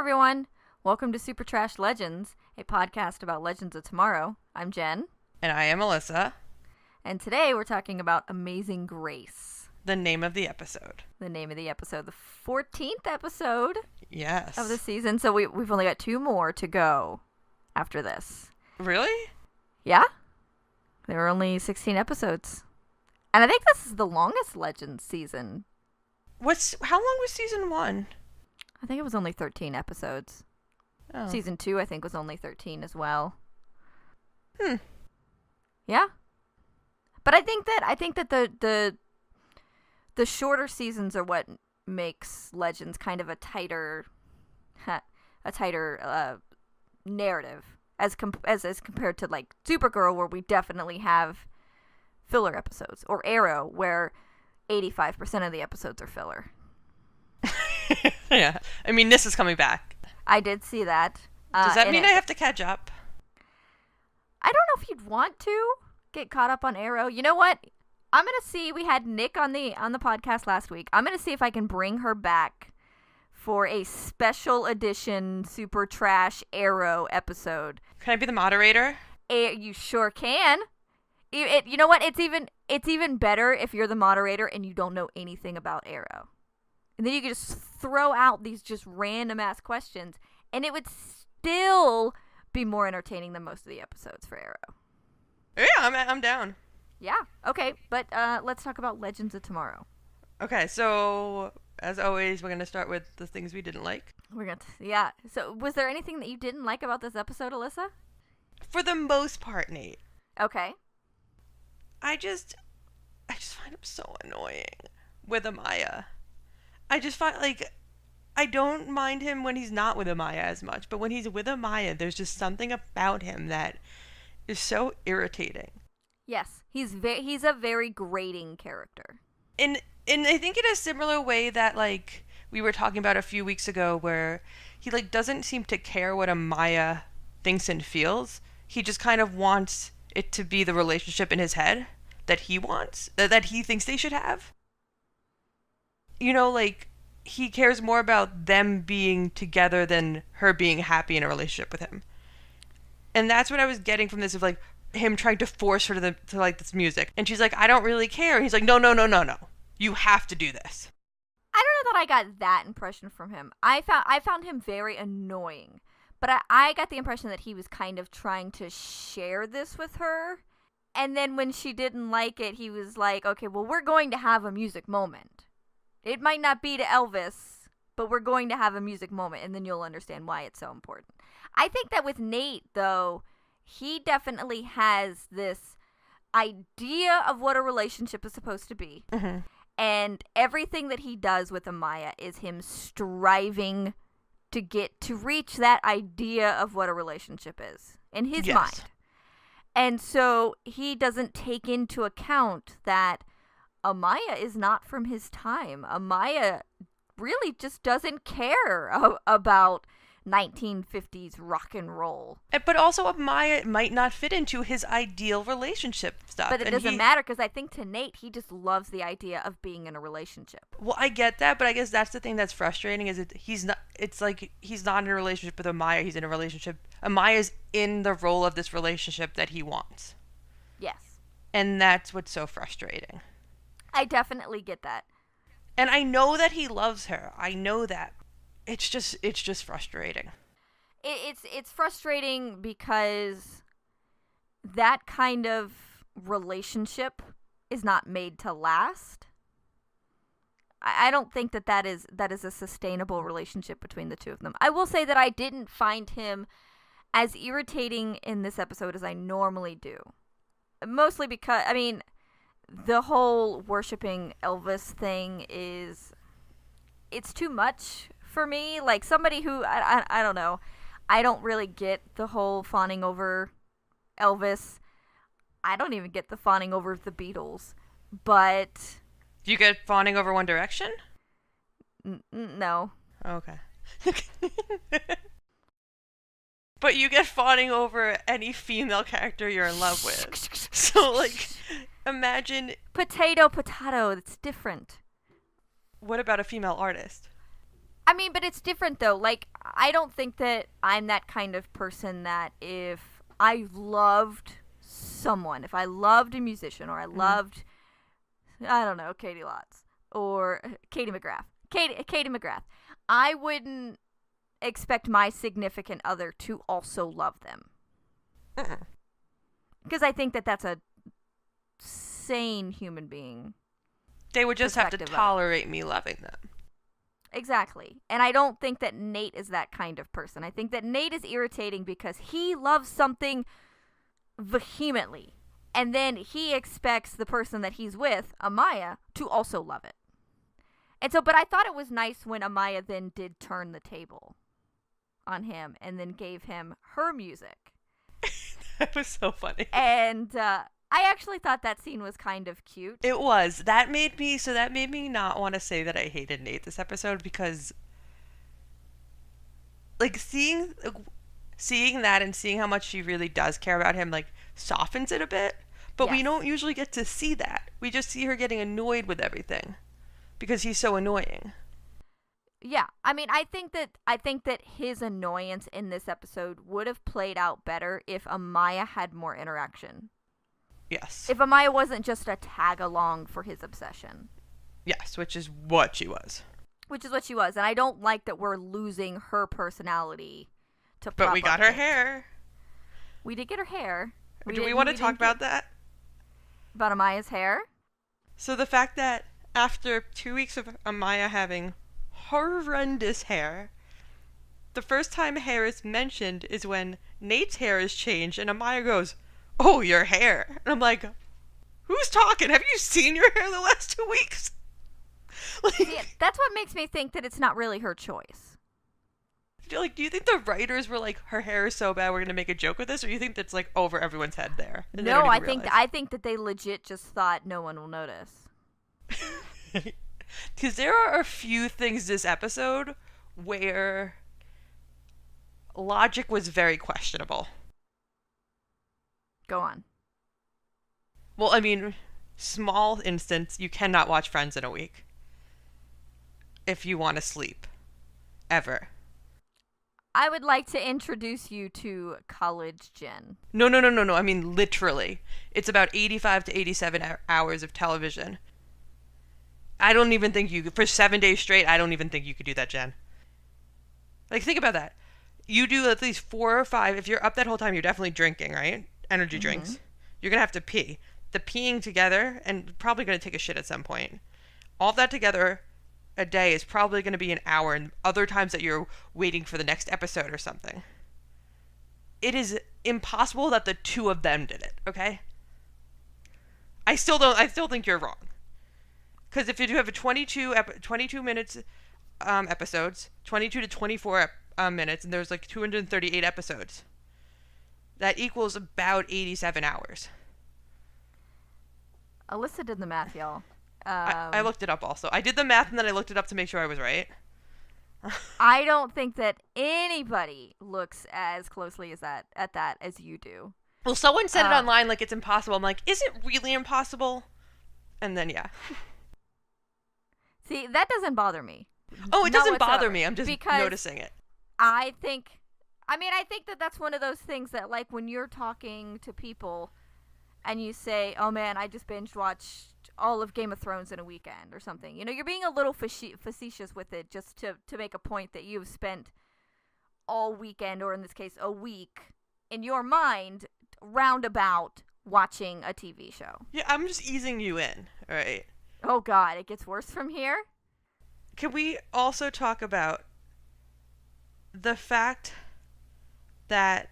everyone. Welcome to Supertrash Legends, a podcast about Legends of Tomorrow. I'm Jen. And I am Alyssa. And today we're talking about Amazing Grace. The name of the episode. The 14th episode. Yes. Of the season. So we've only got 2 more to go after this. Really? Yeah. There are only 16 episodes. And I think this is the longest Legends season. How long was season 1? I think it was only 13 episodes. Oh. Season 2, I think, was only 13 as well. Yeah. But I think that the shorter seasons are what makes Legends kind of a tighter narrative as compared to like Supergirl, where we definitely have filler episodes, or Arrow, where 85% of the episodes are filler. Yeah. I mean, this is coming back. I did see that. Does that mean I have to catch up? I don't know if you'd want to get caught up on Arrow. You know what? I'm going to see. We had Nick on the podcast last week. I'm going to see if I can bring her back for a special edition Supertrash Arrow episode. Can I be the moderator? You sure can. You know what? It's even better if you're the moderator and you don't know anything about Arrow. And then you can just throw out these just random ass questions, and it would still be more entertaining than most of the episodes for Arrow. Yeah, I'm down. Yeah. Okay, but let's talk about Legends of Tomorrow. Okay, so as always, we're gonna start with the things we didn't like. Yeah. So, was there anything that you didn't like about this episode, Alyssa? For the most part, Nate. Okay. I just find him so annoying with Amaya. I just find, like, I don't mind him when he's not with Amaya as much, but when he's with Amaya, there's just something about him that is so irritating. Yes, he's a very grating character. And I think in a similar way that, like, we were talking about a few weeks ago, where he, like, doesn't seem to care what Amaya thinks and feels. He just kind of wants it to be the relationship in his head that he wants, that he thinks they should have. You know, like, he cares more about them being together than her being happy in a relationship with him. And that's what I was getting from this, of, like, him trying to force her to like this music. And she's like, I don't really care. And he's like, no. You have to do this. I don't know that I got that impression from him. I found him very annoying. But I got the impression that he was kind of trying to share this with her. And then when she didn't like it, he was like, okay, well, we're going to have a music moment. It might not be to Elvis, but we're going to have a music moment, and then you'll understand why it's so important. I think that with Nate, though, he definitely has this idea of what a relationship is supposed to be. Mm-hmm. And everything that he does with Amaya is him striving to reach that idea of what a relationship is in his mind. And so he doesn't take into account that Amaya is not from his time. Amaya really just doesn't care about 1950s rock and roll. But also Amaya might not fit into his ideal relationship stuff. But it doesn't matter, because I think to Nate, he just loves the idea of being in a relationship. Well, I get that, but I guess that's the thing that's frustrating, is he's not in a relationship with Amaya, he's in a relationship. Amaya's in the role of this relationship that he wants. Yes. And that's what's so frustrating. I definitely get that. And I know that he loves her. I know that. It's just frustrating. It's frustrating because that kind of relationship is not made to last. I don't think that is a sustainable relationship between the two of them. I will say that I didn't find him as irritating in this episode as I normally do. Mostly because, I mean, the whole worshiping Elvis thing it's too much for me. Like, somebody who, I don't know, I don't really get the whole fawning over Elvis. I don't even get the fawning over the Beatles. But do you get fawning over One Direction? No. Okay. But you get fawning over any female character you're in love with. So, like, imagine... Potato, it's different. What about a female artist? I mean, but it's different though. Like, I don't think that I'm that kind of person that if I loved someone, if I loved a musician, or I loved, I don't know, Katie Lotz or Katie McGrath, Katie McGrath, I wouldn't expect my significant other to also love them. Because I think that that's a sane human being. They would just have to tolerate me loving them. Exactly. And I don't think that Nate is that kind of person. I think that Nate is irritating because he loves something vehemently. And then he expects the person that he's with, Amaya, to also love it. And so, but I thought it was nice when Amaya then did turn the table on him and then gave him her music. That was so funny. And I actually thought that scene was kind of cute. It was. That made me not want to say that I hated Nate this episode, because like seeing that and seeing how much she really does care about him, like, softens it a bit. But we don't usually get to see that. We just see her getting annoyed with everything because he's so annoying. Yeah, I mean, I think that his annoyance in this episode would have played out better if Amaya had more interaction. Yes. If Amaya wasn't just a tag along for his obsession. Yes, which is what she was. And I don't like that we're losing her personality to prop But we got up her hair. We did get her hair. Do we want to talk about that? About Amaya's hair? So the fact that after 2 weeks of Amaya having horrendous hair, the first time hair is mentioned is when Nate's hair is changed and Amaya goes, "Oh, your hair." And I'm like, who's talking? Have you seen your hair the last 2 weeks? Like, yeah, that's what makes me think that it's not really her choice. Do you think the writers were like, her hair is so bad, we're going to make a joke with this? Or you think that's like over everyone's head there? No, I think that they legit just thought no one will notice. Because there are a few things this episode where logic was very questionable. Go on. Well, I mean, small instance, you cannot watch Friends in a week if you want to sleep. Ever. I would like to introduce you to College Jen. No. I mean, literally. It's about 85 to 87 hours of television. I don't even think for 7 days straight, I don't even think you could do that, Jen. Like, think about that. You do at least 4 or 5. If you're up that whole time, you're definitely drinking, right? Energy drinks. You're going to have to pee. The peeing together, and probably going to take a shit at some point. All that together a day is probably going to be an hour, and other times that you're waiting for the next episode or something. It is impossible that the two of them did it, okay? I still think you're wrong. Because if you do have a 22 minutes episodes, 22 to 24 minutes, and there's like 238 episodes, that equals about 87 hours. Alyssa did the math, y'all. I looked it up also. I did the math and then I looked it up to make sure I was right. I don't think that anybody looks as closely at that as you do. Well, someone said it online like it's impossible. I'm like, is it really impossible? And then, yeah. See, that doesn't bother me. Oh, it doesn't bother me. I'm just noticing it. I think that that's one of those things that, like, when you're talking to people and you say, oh man, I just binge watched all of Game of Thrones in a weekend or something. You know, you're being a little facetious with it just to make a point that you've spent all weekend, or in this case, a week, in your mind, roundabout watching a TV show. Yeah, I'm just easing you in, all right? Oh God, it gets worse from here? Can we also talk about the fact that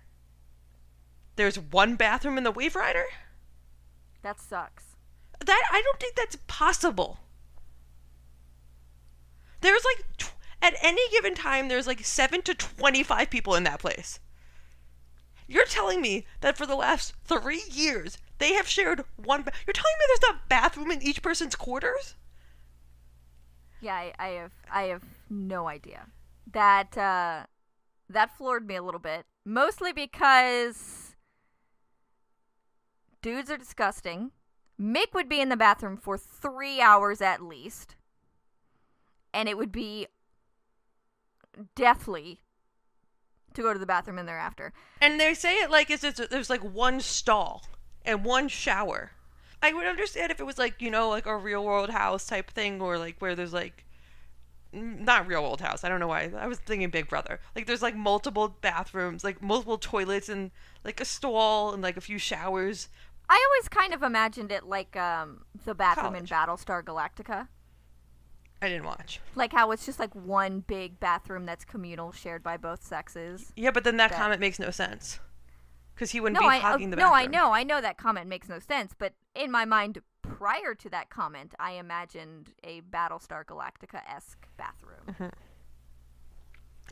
there's one bathroom in the Waverider? That sucks. I don't think that's possible. There's like, at any given time, there's like 7 to 25 people in that place. You're telling me that for the last 3 years, they have shared one... You're telling me there's a bathroom in each person's quarters? Yeah, I have no idea. That floored me a little bit. Mostly because dudes are disgusting. Mick would be in the bathroom for 3 hours at least. And it would be deathly to go to the bathroom in thereafter. And they say it like there's like one stall and one shower. I would understand if it was like, like a real world house type thing, or like where there's like, not real world house. I don't know why. I was thinking Big Brother. Like there's like multiple bathrooms, like multiple toilets and like a stall and like a few showers. I always kind of imagined it like the bathroom in Battlestar Galactica. I didn't watch. Like how it's just like one big bathroom that's communal, shared by both sexes. Yeah, but then that comment makes no sense. Because he wouldn't be hogging the bathroom. No, I know that comment makes no sense, but in my mind, prior to that comment, I imagined a Battlestar Galactica-esque bathroom. Mm-hmm.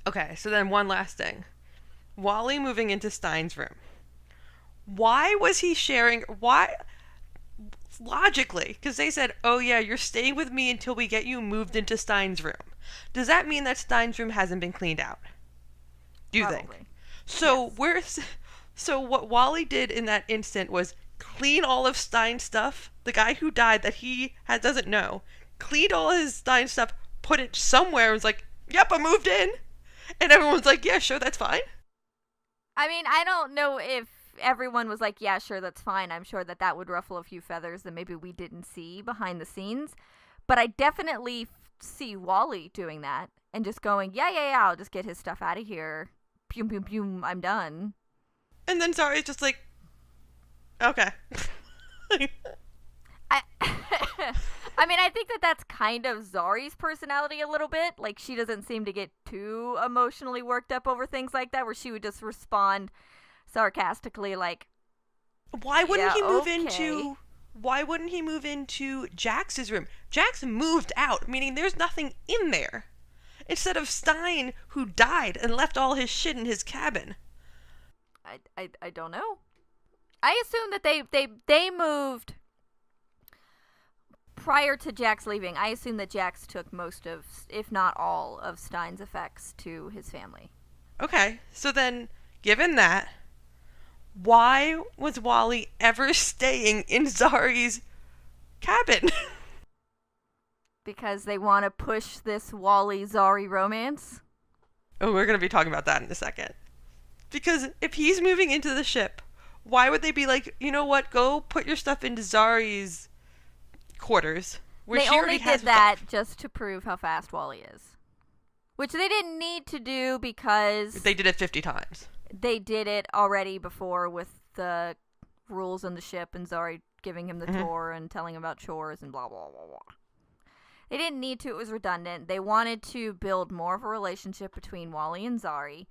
Okay, so then one last thing. Wally moving into Stein's room. Why was he sharing... Why... Logically, because they said, oh yeah, you're staying with me until we get you moved into Stein's room. Does that mean that Stein's room hasn't been cleaned out? Do you think? So yes. So what Wally did in that instant was clean all of Stein's stuff. The guy who died that he doesn't know, cleaned all his Stein stuff, put it somewhere, and was like, yep, I moved in. And everyone's like, yeah, sure, that's fine. I mean, I don't know if everyone was like, yeah, sure, that's fine. I'm sure that would ruffle a few feathers that maybe we didn't see behind the scenes. But I definitely see Wally doing that and just going, yeah, I'll just get his stuff out of here. Pew, pew, pew, I'm done. And then Zari's just like, okay. I mean, I think that's kind of Zari's personality a little bit. Like, she doesn't seem to get too emotionally worked up over things like that, where she would just respond sarcastically like, why wouldn't he move into Jax's room? Jax moved out, meaning there's nothing in there. Instead of Stein, who died and left all his shit in his cabin. I don't know. I assume that they moved prior to Jax leaving. I assume that Jax took most of, if not all, of Stein's effects to his family. Okay, so then, given that, why was Wally ever staying in Zari's cabin? Because they want to push this Wally-Zari romance? Oh, we're going to be talking about that in a second. Because if he's moving into the ship, why would they be like, you know what, go put your stuff into Zari's quarters? Where they she only has did that stuff. Just to prove how fast Wally is. Which they didn't need to do because... They did it 50 times. They did it already before with the rules on the ship and Zari giving him the tour and telling him about chores and blah, blah, blah, blah. They didn't need to. It was redundant. They wanted to build more of a relationship between Wally and Zari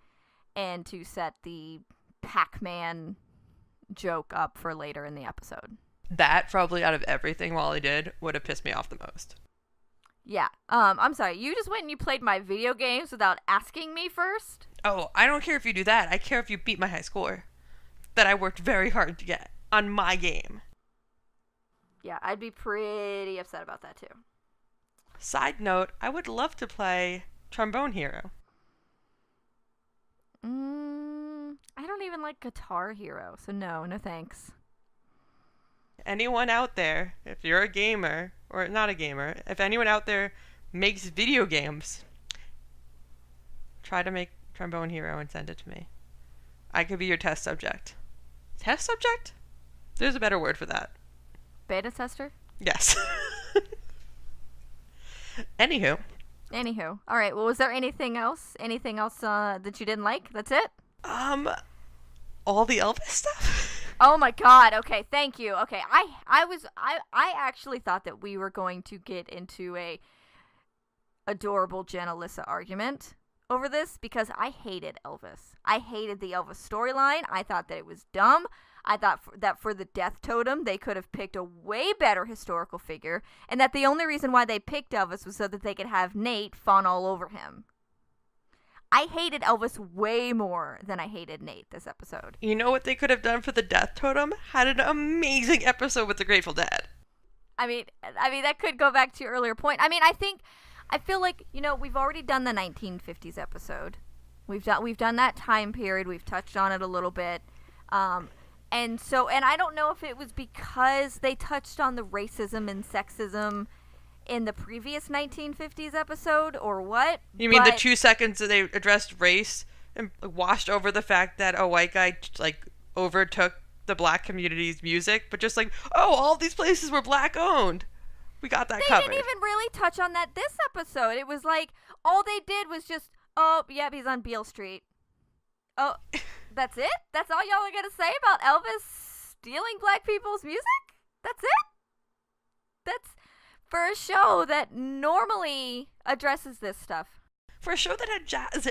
and to set the Pac-Man joke up for later in the episode. That, probably out of everything Wally did, would have pissed me off the most. Yeah. I'm sorry. You just went and you played my video games without asking me first? Oh, I don't care if you do that. I care if you beat my high score that I worked very hard to get on my game. Yeah, I'd be pretty upset about that too. Side note, I would love to play Trombone Hero. I don't even like Guitar Hero, so no thanks. Anyone out there, if you're a gamer, or not a gamer, if anyone out there makes video games, try to make Trombone Hero and send it to me. I could be your test subject. Test subject? There's a better word for that. Beta tester? Yes. Anywho. All right. Well, was there anything else? Anything else that you didn't like? That's it? All the Elvis stuff? Oh my God. Okay. Thank you. Okay. I actually thought that we were going to get into a adorable Jen Alyssa argument over this because I hated Elvis. I hated the Elvis storyline. I thought that it was dumb. I thought that for the death totem, they could have picked a way better historical figure, and that the only reason why they picked Elvis was so that they could have Nate fawn all over him. I hated Elvis way more than I hated Nate this episode. You know what they could have done for the death totem? Had an amazing episode with the Grateful Dead. I mean that could go back to your earlier point. I feel like, we've already done the 1950s episode. We've done that time period. We've touched on it a little bit. And I don't know if it was because they touched on the racism and sexism in the previous 1950s episode or what. You mean the 2 seconds that they addressed race and washed over the fact that a white guy like overtook the black community's music, but just like, oh, all these places were black owned. We got that covered. They didn't even really touch on that this episode. It was like, all they did was just, oh, yep, he's on Beale Street. Oh, that's it? That's all y'all are going to say about Elvis stealing black people's music? That's it? That's for a show that normally addresses this stuff. For a show that had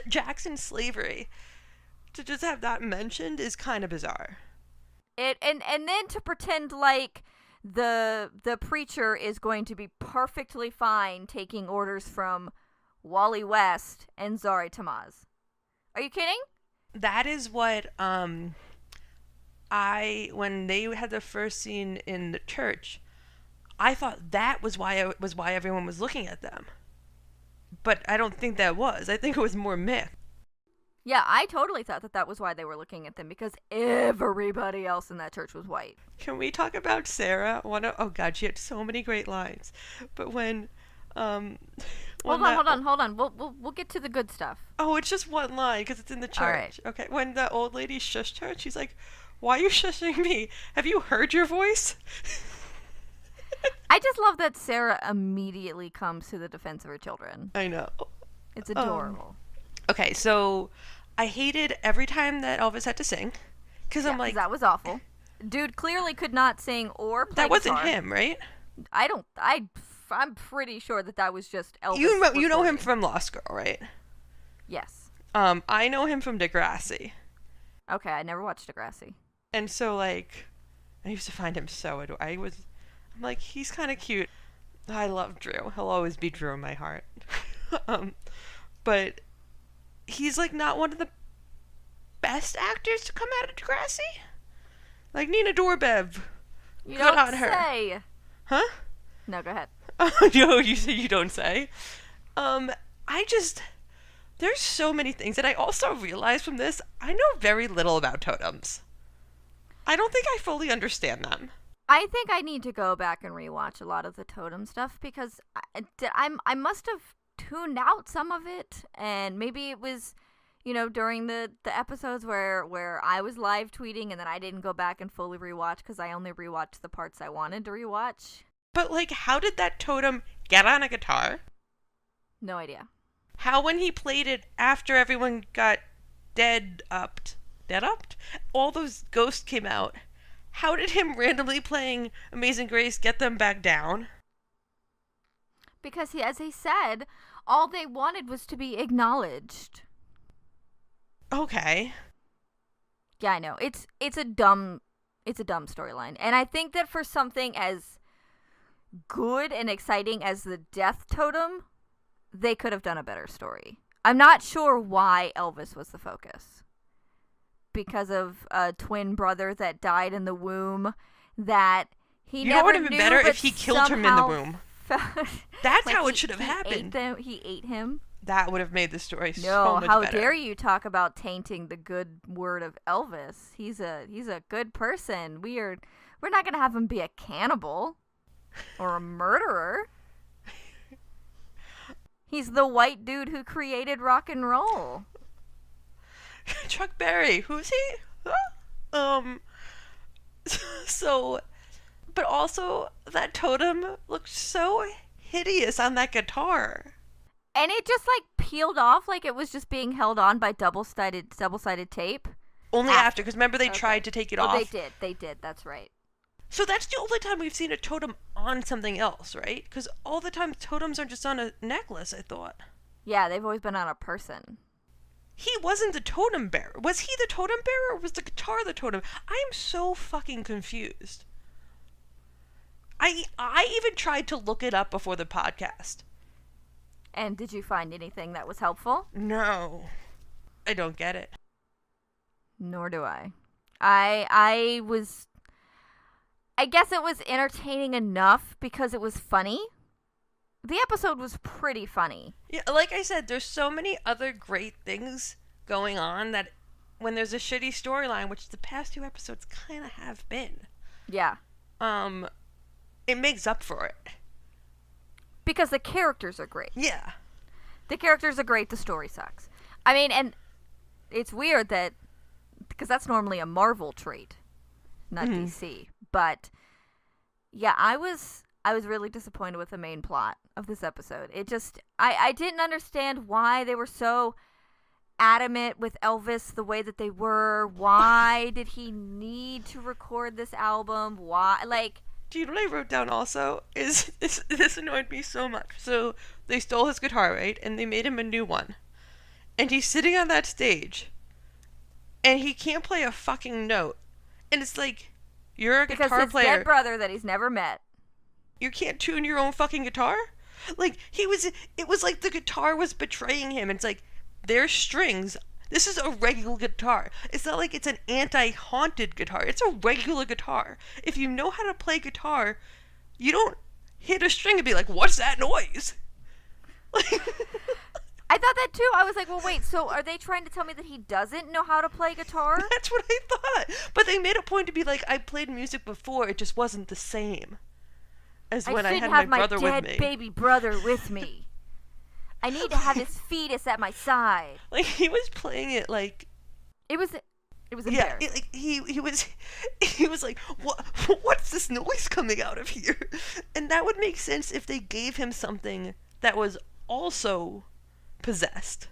Jackson slavery, to just have that mentioned is kind of bizarre. And then to pretend like the preacher is going to be perfectly fine taking orders from Wally West and Zari Tamaz. Are you kidding? That is what when they had the first scene in the church, I thought that was why everyone was looking at them. But I don't think that was. I think it was more myth. Yeah, I totally thought that was why they were looking at them, because everybody else in that church was white. Can we talk about Sarah? Oh God, she had so many great lines. But when Hold on. We'll get to the good stuff. Oh, it's just one line because it's in the church. All right. Okay, when the old lady shushed her, she's like, "Why are you shushing me? Have you heard your voice?" I just love that Sarah immediately comes to the defense of her children. I know. It's adorable. Okay, so I hated every time that Elvis had to sing because I'm like, that was awful. Dude clearly could not sing or play that wasn't guitar. him, right? I'm pretty sure that was just Elvis. You know him from Lost Girl, right? Yes. I know him from Degrassi. Okay, I never watched Degrassi. And so, like, I used to find him so adorable. I'm like, he's kind of cute. I love Drew. He'll always be Drew in my heart. But he's, like, not one of the best actors to come out of Degrassi. Like, Nina Dorbev. You Good don't on her. say. Huh? No, go ahead. No, you say you don't say. There's so many things, and I also realized from this, I know very little about totems. I don't think I fully understand them. I think I need to go back and rewatch a lot of the totem stuff because I must have tuned out some of it, and maybe it was, during the episodes where I was live tweeting and then I didn't go back and fully rewatch because I only rewatched the parts I wanted to rewatch. But, like, how did that totem get on a guitar? No idea. How, when he played it after everyone got dead-upped, all those ghosts came out, how did him randomly playing Amazing Grace get them back down? Because, as he said, all they wanted was to be acknowledged. Okay. Yeah, I know. It's a dumb storyline. And I think that for something as good and exciting as the death totem, they could have done a better story. I'm not sure why Elvis was the focus. Because of a twin brother that died in the womb that he never knew. You know what would have been better if he killed him in the womb. That's like how it should have happened. He ate him. That would have made the story so much better. No, how dare you talk about tainting the good word of Elvis? He's a good person. We're not gonna have him be a cannibal or a murderer. He's the white dude who created rock and roll. Chuck Berry, who's he? So, but also that totem looked so hideous on that guitar. And it just peeled off like it was just being held on by double-sided tape. Only after, because remember they tried to take it off. They did, that's right. So that's the only time we've seen a totem on something else, right? Because all the time totems are just on a necklace, I thought. Yeah, they've always been on a person. He wasn't the totem bearer. Was he the totem bearer, or was the guitar the totem? I am so fucking confused. I even tried to look it up before the podcast. And did you find anything that was helpful? No. I don't get it. Nor do I. I guess it was entertaining enough because it was funny. The episode was pretty funny. Yeah, like I said, there's so many other great things going on that when there's a shitty storyline, which the past 2 episodes kind of have been. Yeah. It makes up for it. Because the characters are great. Yeah. The characters are great, the story sucks. I mean, and it's weird that, because that's normally a Marvel trait, not DC. But, yeah, I was really disappointed with the main plot of this episode. It just, I didn't understand why they were so adamant with Elvis the way that they were. Why did he need to record this album? Why, like... Do you know what I wrote down also? Is this annoyed me so much. So they stole his guitar, right? And they made him a new one. And he's sitting on that stage. And he can't play a fucking note. And it's like, you're a guitar player. Because his dead brother that he's never met. You can't tune your own fucking guitar? Like, it was like the guitar was betraying him. It's like, there's strings. This is a regular guitar. It's not like it's an anti-haunted guitar. It's a regular guitar. If you know how to play guitar, you don't hit a string and be like, what's that noise? I thought that too. I was like, well, wait, so are they trying to tell me that he doesn't know how to play guitar? That's what I thought. But they made a point to be like, I played music before, it just wasn't the same as when I had my brother with me. I shouldn't have my dead baby brother with me. I need to have his fetus at my side. Like, he was playing it like... It was embarrassing. Yeah, he was like, what's this noise coming out of here? And that would make sense if they gave him something that was also possessed.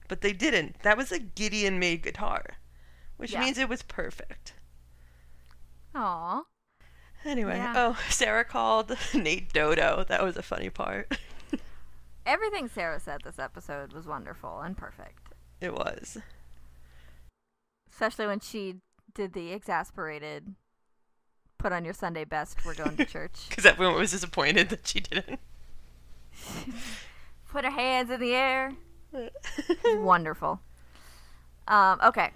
But they didn't. That was a Gideon-made guitar, which means it was perfect. Aww. Anyway, Sarah called Nate Dodo. That was a funny part. Everything Sarah said this episode was wonderful and perfect. It was. Especially when she did the exasperated, put on your Sunday best, we're going to church. Because everyone was disappointed that she didn't. Put her hands in the air. Wonderful. Okay.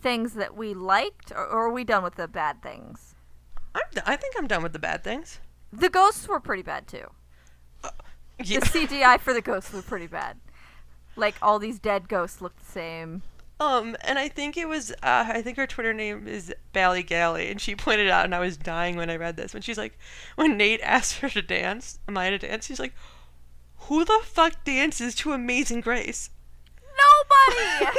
Things that we liked, or are we done with the bad things? I think I'm done with the bad things. The ghosts were pretty bad, too. Yeah. The CGI for the ghosts were pretty bad. Like, all these dead ghosts look the same. And I think it was, I think her Twitter name is Bally Galley, and she pointed out, and I was dying when I read this, when she's like, when Nate asked her to dance, Amaya to dance, she's like, who the fuck dances to Amazing Grace? Nobody!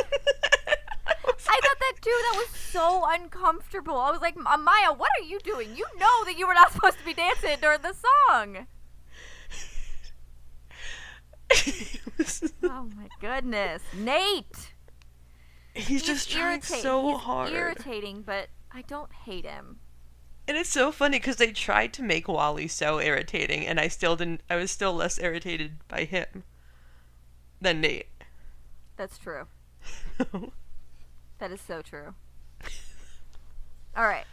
I thought that too. That was so uncomfortable. I was like, Amaya, what are you doing? You know that you were not supposed to be dancing during the song. Oh my goodness. Nate! He's just trying so hard. He's irritating, but I don't hate him. And it's so funny because they tried to make Wally so irritating, and I was still less irritated by him than Nate. That's true. That is so true. Alright.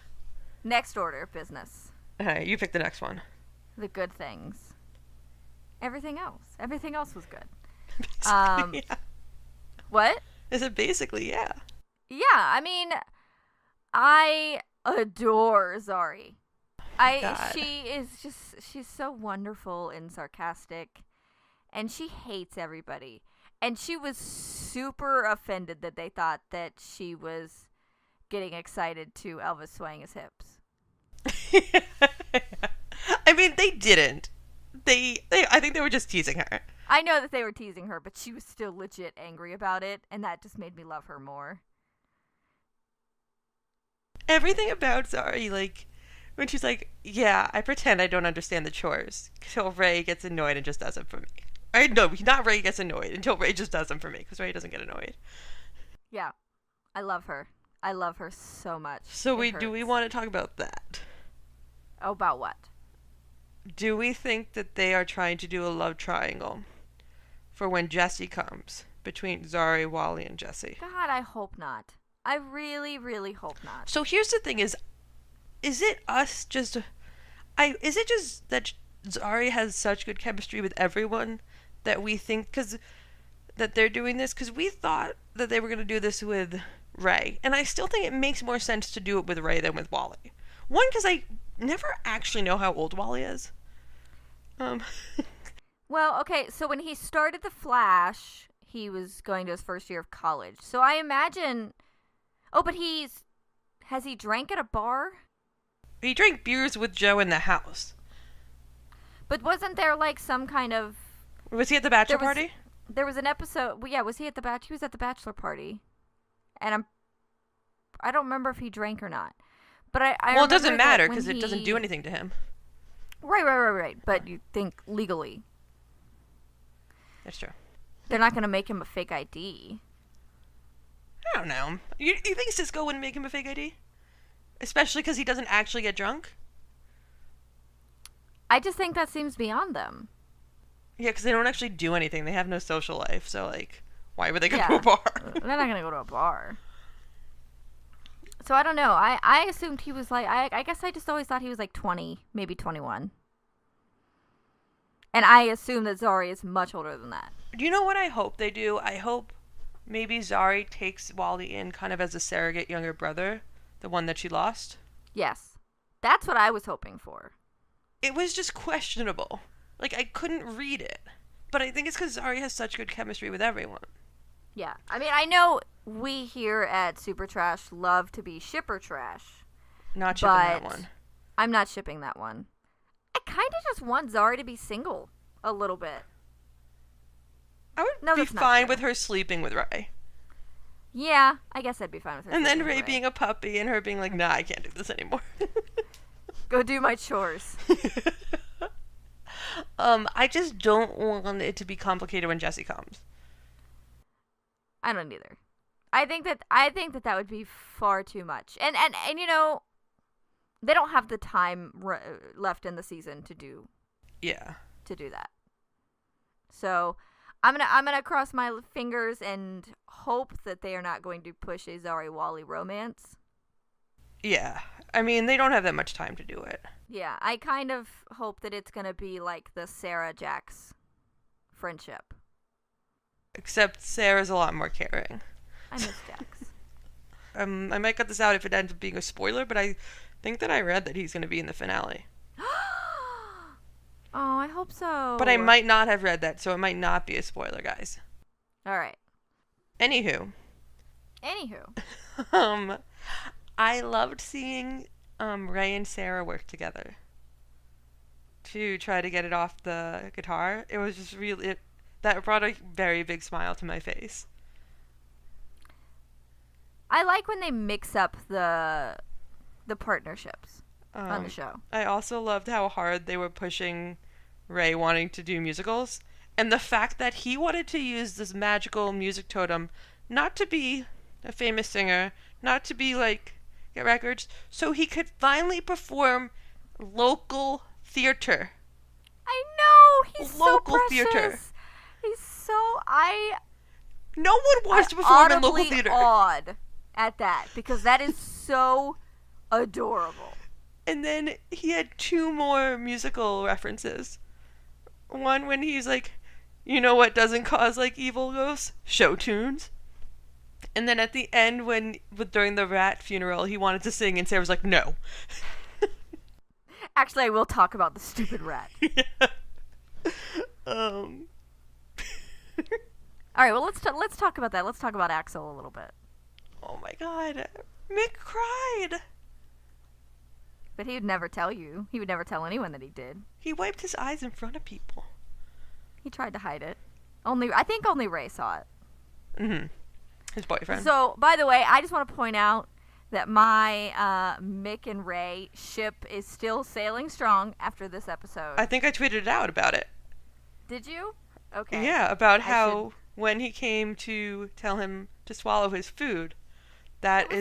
Next order of business. Alright, you pick the next one. The good things. Everything else. Everything else was good. Yeah. What? Is it basically, yeah. Yeah, I mean, I adore Zari. She's so wonderful and sarcastic, and she hates everybody. And she was super offended that they thought that she was getting excited to Elvis swaying his hips. I mean, they didn't. I think they were just teasing her. I know that they were teasing her, but she was still legit angry about it, and that just made me love her more. Everything about Zari, like, when she's like, yeah, I pretend I don't understand the chores, until Ray gets annoyed and just does them for me. No, not Ray gets annoyed, until Ray just does them for me, because Ray doesn't get annoyed. Yeah, I love her. I love her so much. So do we want to talk about that? Oh, about what? Do we think that they are trying to do a love triangle for when Jesse comes, between Zari, Wally, and Jesse? God, I hope not. I really, really hope not. So here's the thing is it just that Zari has such good chemistry with everyone that we think that they're doing this? Because we thought that they were going to do this with Ray. And I still think it makes more sense to do it with Ray than with Wally. One, because I never actually know how old Wally is. Well, okay, so when he started The Flash, he was going to his first year of college. So I imagine... Oh, but has he drank at a bar? He drank beers with Joe in the house. But wasn't there like some kind of... Was he at the bachelor party? There was an episode... Well, yeah, was he at the He was at the bachelor party. And I don't remember if he drank or not. But I well, it doesn't matter because it doesn't do anything to him. Right. But you think legally. That's true. They're not going to make him a fake ID. I don't know. You think Cisco wouldn't make him a fake ID? Especially because he doesn't actually get drunk? I just think that seems beyond them. Yeah, because they don't actually do anything. They have no social life. So, like, why would they go to a bar? They're not going to go to a bar. So, I don't know. I assumed he was like... I guess I just always thought he was like 20, maybe 21. And I assume that Zari is much older than that. Do you know what I hope they do? I hope maybe Zari takes Wally in kind of as a surrogate younger brother. The one that she lost. Yes. That's what I was hoping for. It was just questionable. Like, I couldn't read it. But I think it's because Zari has such good chemistry with everyone. Yeah. I mean, I know we here at Supertrash love to be shipper trash. Not shipping that one. I'm not shipping that one. I kind of just want Zari to be single a little bit. I would be fine with her sleeping with Ray. Yeah, I guess I'd be fine with her. And then Ray being a puppy and her being like, nah, I can't do this anymore. Go do my chores. I just don't want it to be complicated when Jesse comes. I don't either. I think that would be far too much. And you know, they don't have the time left in the season to do. Yeah. To do that. So, I'm gonna cross my fingers and hope that they are not going to push a Zari Wally romance. Yeah. I mean, they don't have that much time to do it. Yeah, I kind of hope that it's gonna be like the Sarah Jax friendship. Except Sarah's a lot more caring. I miss Jax. I might cut this out if it ends up being a spoiler, but I think that I read that he's going to be in the finale. Oh, I hope so. But I might not have read that, so it might not be a spoiler, guys. All right. Anywho. I loved seeing Ray and Sarah work together to try to get it off the guitar. It was just really... that brought a very big smile to my face. I like when they mix up the partnerships on the show. I also loved how hard they were pushing Ray wanting to do musicals. And the fact that he wanted to use this magical music totem not to be a famous singer, not to be like get records, so he could finally perform local theater. I know, he's local so precious. Theater. He's so no one wants to perform in local theater. Awed at that because that is so adorable. And then he had 2 more musical references. One when he's like, you know what doesn't cause like evil ghosts? Show tunes. And then at the end during the rat funeral, he wanted to sing and Sarah was like, no. Actually, I will talk about the stupid rat. Yeah. All right, well, let's talk about that. Let's talk about Axel a little bit. Oh my god. Mick cried. But he would never tell you. He would never tell anyone that he did. He wiped his eyes in front of people. He tried to hide it. I think only Ray saw it. Mm-hmm. His boyfriend. So, by the way, I just want to point out that my Mick and Ray ship is still sailing strong after this episode. I think I tweeted it out about it. Did you? Okay. Yeah, about how when he came to tell him to swallow his food, that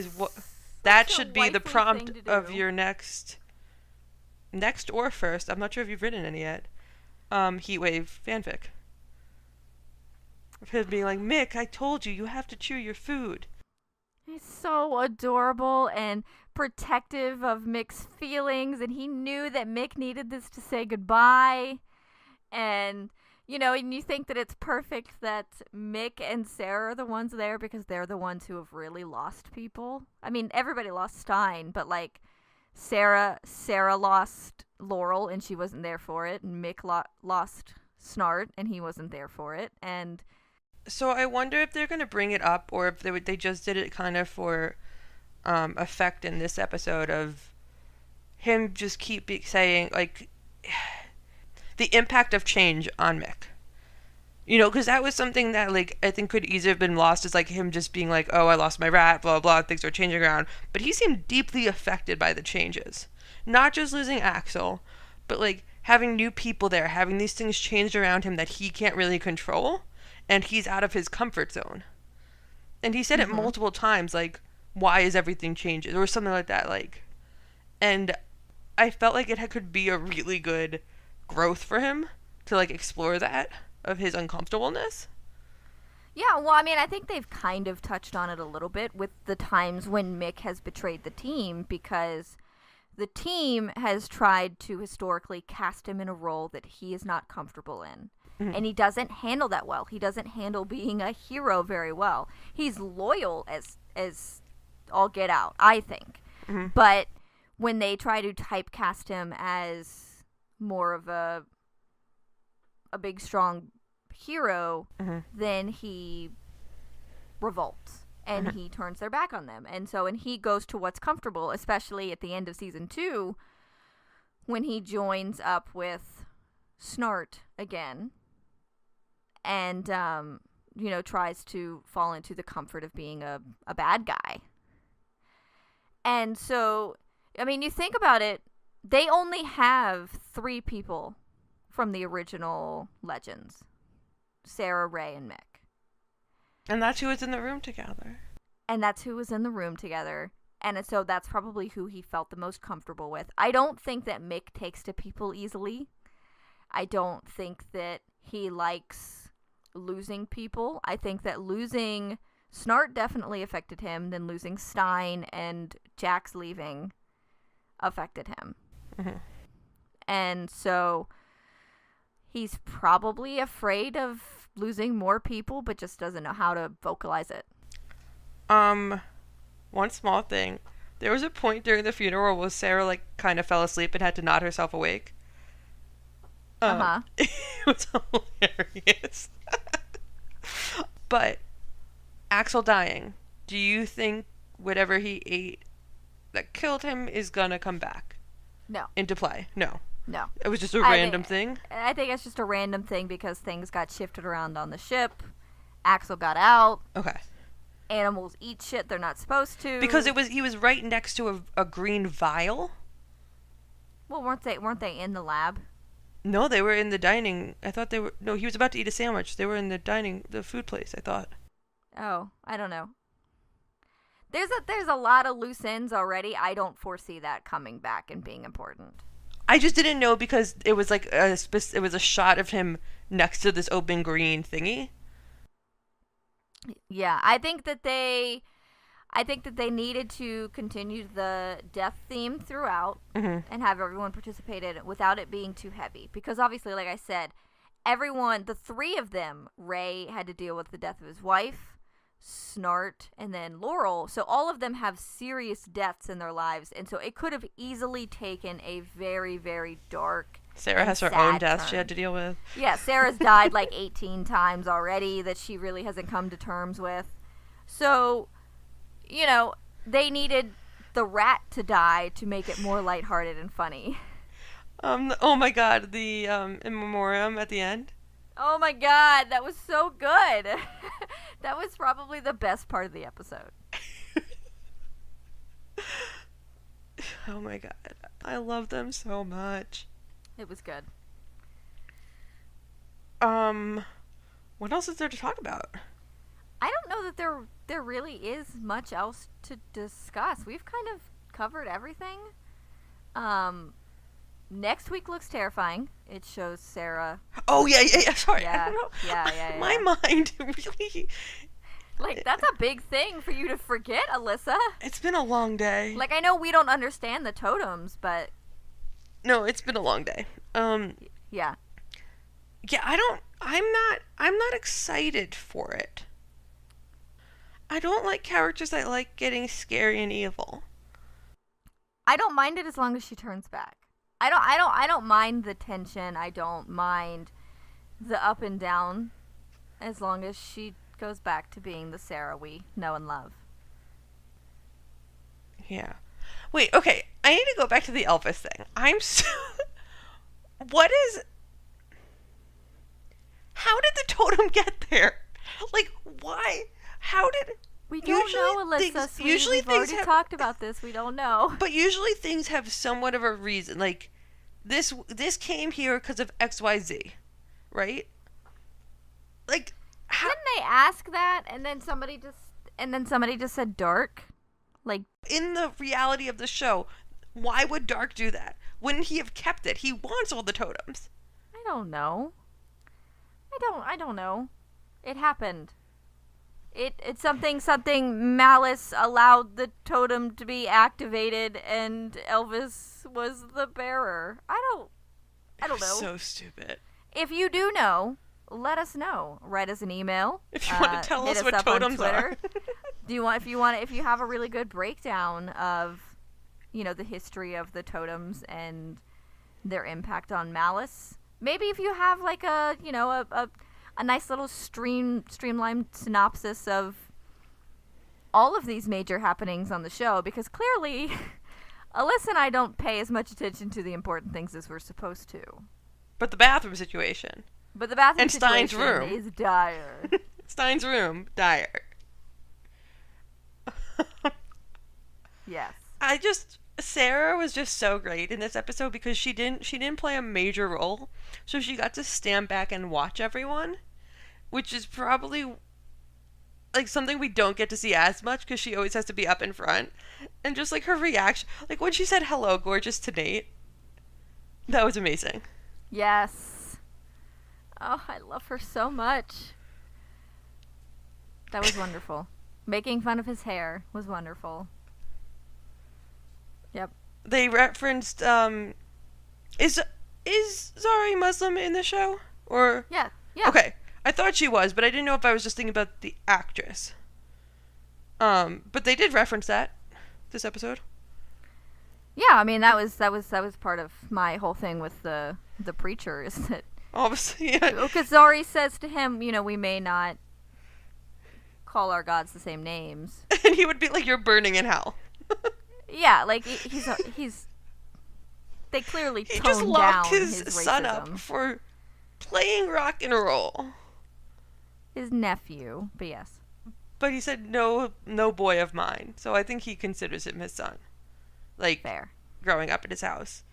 should be the prompt of your next or first, I'm not sure if you've written any yet, Heatwave fanfic. Of him being like, Mick, I told you have to chew your food. He's so adorable and protective of Mick's feelings, and he knew that Mick needed this to say goodbye. And, you know, and you think that it's perfect that Mick and Sarah are the ones there because they're the ones who have really lost people. I mean, everybody lost Stein, but, like, Sarah lost Laurel, and she wasn't there for it, and Mick lost Snart, and he wasn't there for it, and... So I wonder if they're going to bring it up, or if they just did it kind of for effect in this episode of him just keep saying, like... the impact of change on Mick. You know, because that was something that, like, I think could easily have been lost as, like, him just being like, oh, I lost my rat, blah, blah, things are changing around. But he seemed deeply affected by the changes. Not just losing Axel, but, like, having new people there, having these things changed around him that he can't really control, and he's out of his comfort zone. And he said it multiple times, like, why is everything changing? Or something like that, like. And I felt like it could be a really good growth for him to, like, explore that. Of his uncomfortableness? Yeah, well, I mean, I think they've kind of touched on it a little bit with the times when Mick has betrayed the team, because the team has tried to historically cast him in a role that he is not comfortable in. Mm-hmm. And he doesn't handle that well. He doesn't handle being a hero very well. He's loyal as all get out, I think. Mm-hmm. But when they try to typecast him as more of a big, strong hero, then he revolts and he turns their back on them. And so, and he goes to what's comfortable, especially at the end of season 2 when he joins up with Snart again and, you know, tries to fall into the comfort of being a bad guy. And so, I mean, you think about it, they only have 3 people from the original Legends. Sarah, Ray, and Mick. And that's who was in the room together. And so that's probably who he felt the most comfortable with. I don't think that Mick takes to people easily. I don't think that he likes losing people. I think that losing Snart definitely affected him. Then losing Stein and Jax leaving affected him. Mm-hmm. And so he's probably afraid of losing more people, but just doesn't know how to vocalize it. One small thing. There was a point during the funeral where Sarah, like, kind of fell asleep and had to nod herself awake. It was hilarious. But Axel dying, do you think whatever he ate that killed him is gonna come back? No. Into play? No. No. It was just a random thing? I think it's just a random thing because things got shifted around on the ship. Axel got out. Okay. Animals eat shit they're not supposed to. Because he was right next to a green vial. Well, weren't they in the lab? No, they were in the dining. I thought they were. No, he was about to eat a sandwich. They were in the food place, I thought. Oh, I don't know. There's a lot of loose ends already. I don't foresee that coming back and being important. I just didn't know because it was like it was a shot of him next to this open green thingy. Yeah, I think that they needed to continue the death theme throughout and have everyone participate in it without it being too heavy. Because obviously, like I said, the 3 of them, Ray had to deal with the death of his wife, Snart, and then Laurel. So all of them have serious deaths in their lives, and so it could have easily taken a very, very dark. Sarah has her own death she had to deal with. Yeah, Sarah's died like 18 times already that she really hasn't come to terms with. So, you know, they needed the rat to die to make it more lighthearted and funny. Oh my god, the in memoriam at the end. Oh my god, that was so good. That was probably the best part of the episode. Oh my god, I love them so much. It was good. What else is there to talk about? I don't know that there really is much else to discuss. We've kind of covered everything. Next week looks terrifying. It shows Sarah. Oh yeah. Sorry. Yeah, I don't know. Yeah. My mind really. Like, that's a big thing for you to forget, Alyssa. It's been a long day. Like, I know we don't understand the totems, but. No, it's been a long day. Yeah. Yeah, I'm not excited for it. I don't like characters that like getting scary and evil. I don't mind it as long as she turns back. I don't mind the tension. I don't mind the up and down as long as she goes back to being the Sarah we know and love. Yeah. Wait, okay. I need to go back to the Elvis thing. What is How did the totem get there? Like, why? How did... We don't know, Alyssa. Usually we've already talked about this. We don't know. But usually things have somewhat of a reason. Like, this came here because of XYZ, right? Like, how... Didn't they ask that, and then somebody just said dark? Like, in the reality of the show, why would Dark do that? Wouldn't he have kept it? He wants all the totems. I don't know. I don't know. It happened. It's something Malice allowed the totem to be activated, and Elvis was the bearer. I don't know. So stupid. If you do know, let us know. Write us an email. If you want to tell us what totems are. If you have a really good breakdown of, the history of the totems and their impact on Malice. Maybe if you have like a nice little streamlined synopsis of all of these major happenings on the show, because clearly Alyssa and I don't pay as much attention to the important things as we're supposed to. But the bathroom situation. And Stein's situation room is dire. Stein's room, dire. Yes. Sarah was just so great in this episode because she didn't play a major role, so she got to stand back and watch everyone, which is probably like something we don't get to see as much because she always has to be up in front. And just like her reaction, like when she said hello gorgeous to Nate, that was amazing. Yes. Oh, I love her so much. That was wonderful. Making fun of his hair was wonderful. Yep. They referenced is Zari Muslim in the show? Or Yeah. Okay. I thought she was, but I didn't know if I was just thinking about the actress. But they did reference that this episode. Yeah, I mean that was part of my whole thing with the preacher, is that obviously, yeah. Because Zari says to him, we may not call our gods the same names. And he would be like, you're burning in hell. Yeah, like he's they clearly he toned just locked down his his son racism. up for playing rock and roll. His nephew, but yes. But he said no boy of mine, so I think he considers him his son. Like, Fair. Growing up at his house.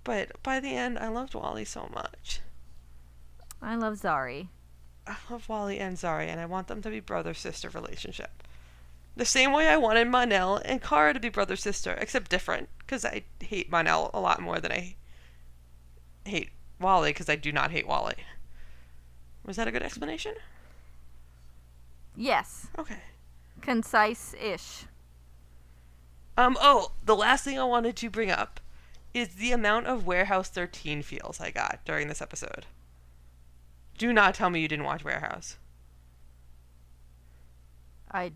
But by the end, I loved Wally so much. I love Zari. I love Wally and Zari, and I want them to be brother-sister relationship. The same way I wanted Monel and Kara to be brother-sister, except different, because I hate Monel a lot more than I hate Wally, because I do not hate Wally. Was that a good explanation? Yes. Okay. Concise-ish. The last thing I wanted to bring up is the amount of Warehouse 13 feels I got during this episode. Do not tell me you didn't watch Warehouse. I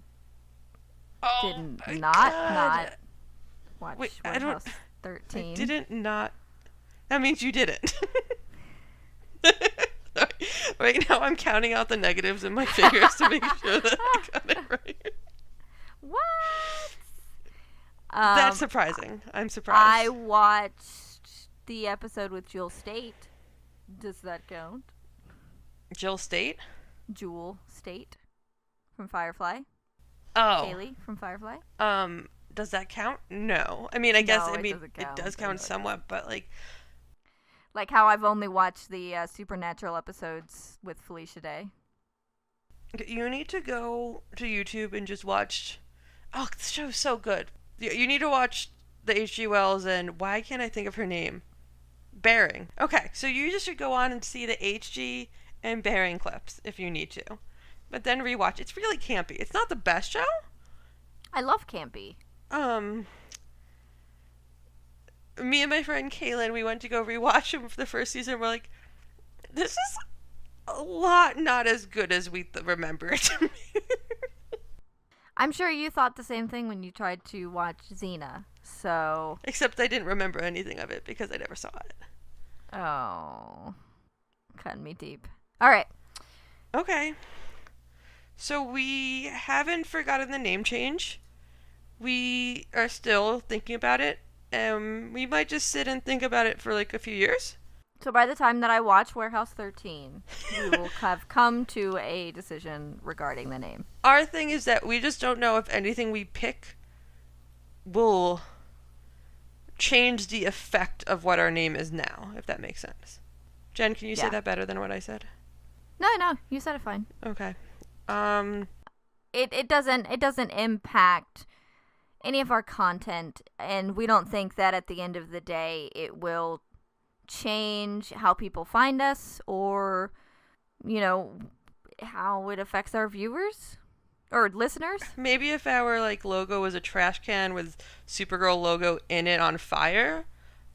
didn't my not God. watch Wait, Warehouse 13. I didn't not. That means you didn't. Right now I'm counting out the negatives in my fingers to make sure that I got it right. What? That's surprising. I'm surprised. I watched the episode with Jewel State. Does that count? Jill State? Jewel State from Firefly. Oh. Kaylee from Firefly. Does that count? No. I mean, I guess No, it does count somewhat, but like how I've only watched the Supernatural episodes with Felicia Day. You need to go to YouTube and just watch. Oh, this show's so good. You need to watch the H.G. Wells and why can't I think of her name? Bearing. Okay, so you just should go on and see the H.G. and Bearing clips if you need to. But then rewatch. It's really campy. It's not the best show. I love campy. Me and my friend Kaylin, we went to go rewatch them for the first season. We're like, this is a lot not as good as we remember it to be. I'm sure you thought the same thing when you tried to watch Xena, so... Except I didn't remember anything of it because I never saw it. Oh. Cutting me deep. Alright. Okay. So we haven't forgotten the name change. We are still thinking about it. We might just sit and think about it for like a few years. So by the time that I watch Warehouse 13, we will have come to a decision regarding the name. Our thing is that we just don't know if anything we pick will change the effect of what our name is now, if that makes sense. Jen, can you say that better than what I said? No, you said it fine. Okay. It doesn't impact any of our content, and we don't think that at the end of the day it will change how people find us or, how it affects our viewers or listeners. Maybe if our logo was a trash can with Supergirl logo in it on fire,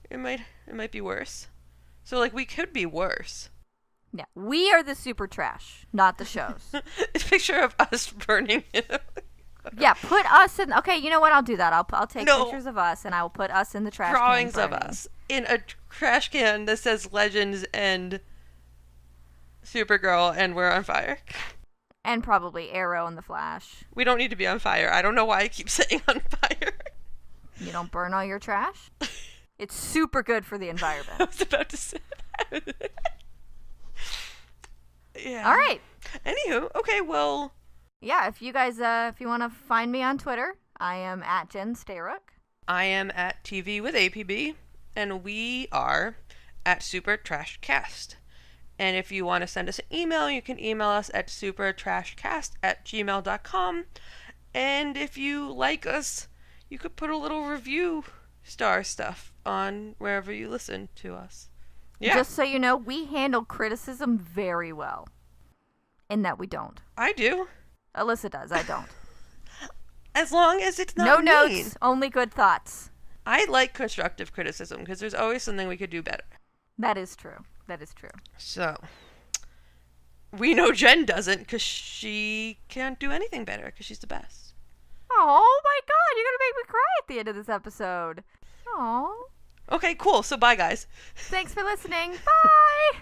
it might be worse. So we could be worse. Yeah, we are the Supertrash, not the shows. It's a picture of us burning it. Yeah, put us in. Okay, you know what? I'll do that. I'll take pictures of us and I will put us in the trash drawings can. Drawings of us in a trash can that says Legends and Supergirl, and we're on fire. And probably Arrow and the Flash. We don't need to be on fire. I don't know why I keep saying on fire. You don't burn all your trash? It's super good for the environment. I was about to say that. Yeah. All right. Anywho, okay, well. Yeah, if you guys, if you want to find me on Twitter, I am at Jen Stayrook. I am at TV with APB, and we are at Supertrashcast. And if you want to send us an email, you can email us at supertrashcast@gmail.com. And if you like us, you could put a little review star stuff on wherever you listen to us. Yeah. Just so you know, we handle criticism very well. In that we don't. I do. Alyssa does. I don't. As long as it's not no mean. Notes, only good thoughts. I like constructive criticism because there's always something we could do better. That is true. So, we know Jen doesn't because she can't do anything better because she's the best. Oh my god, you're going to make me cry at the end of this episode. Oh. Okay, cool. So bye, guys. Thanks for listening. Bye.